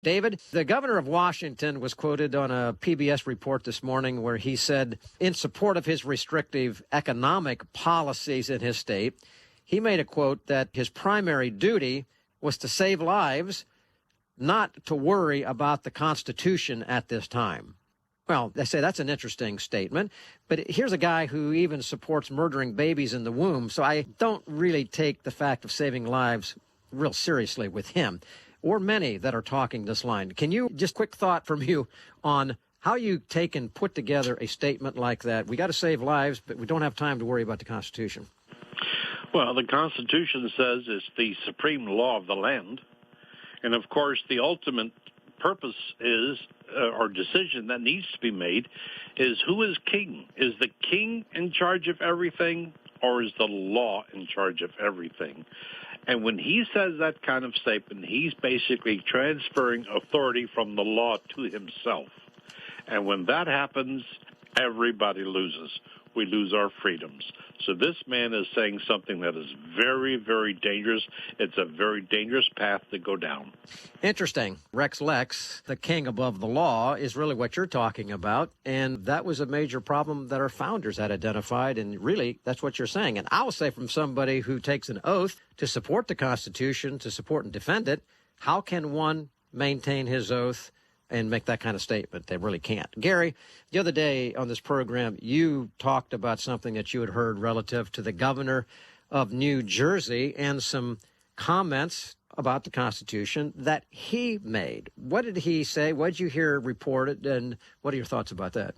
David, the governor of Washington was quoted on a PBS report this morning where he said, in support of his restrictive economic policies in his state, he made a quote that his primary duty was to save lives, not to worry about the Constitution at this time. Well, they say that's an interesting statement, but here's a guy who even supports murdering babies in the womb, so I don't really take the fact of saving lives real seriously with him, or many that are talking this line. Can you, just quick thought from you on how you take and put together a statement like that? We got to save lives, but we don't have time to worry about the Constitution. Well, the Constitution says it's the supreme law of the land. And, of course, the ultimate purpose is, or decision that needs to be made, is who is king? Is the king in charge of everything, or is the law in charge of everything? And when he says that kind of statement, he's basically transferring authority from the law to himself. And when that happens, everybody loses. We lose our freedoms. So this man is saying something that is very, very dangerous. It's a very dangerous path to go down. Interesting. Rex Lex, the king above the law, is really what you're talking about. And that was a major problem that our founders had identified. And really, that's what you're saying. And I'll say, from somebody who takes an oath to support the Constitution, to support and defend it, how can one maintain his oath and make that kind of statement? They really can't. Gary, the other day on this program, you talked about something that you had heard relative to the governor of New Jersey and some comments about the Constitution that he made. What did he say? What did you hear reported, and what are your thoughts about that?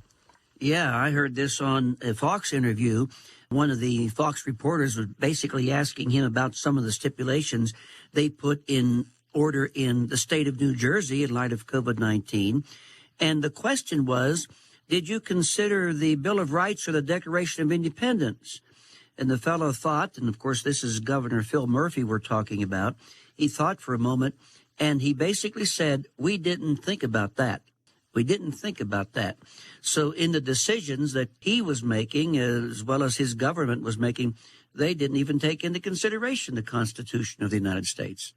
Yeah, I heard this on a Fox interview. One of the Fox reporters was basically asking him about some of the stipulations they put in order in the state of New Jersey in light of COVID-19. And the question was, did you consider the Bill of Rights or the Declaration of Independence? And the fellow thought, and of course this is Governor Phil Murphy we're talking about, he thought for a moment, and he basically said, we didn't think about that. We didn't think about that. So in the decisions that he was making, as well as his government was making, they didn't even take into consideration the Constitution of the United States.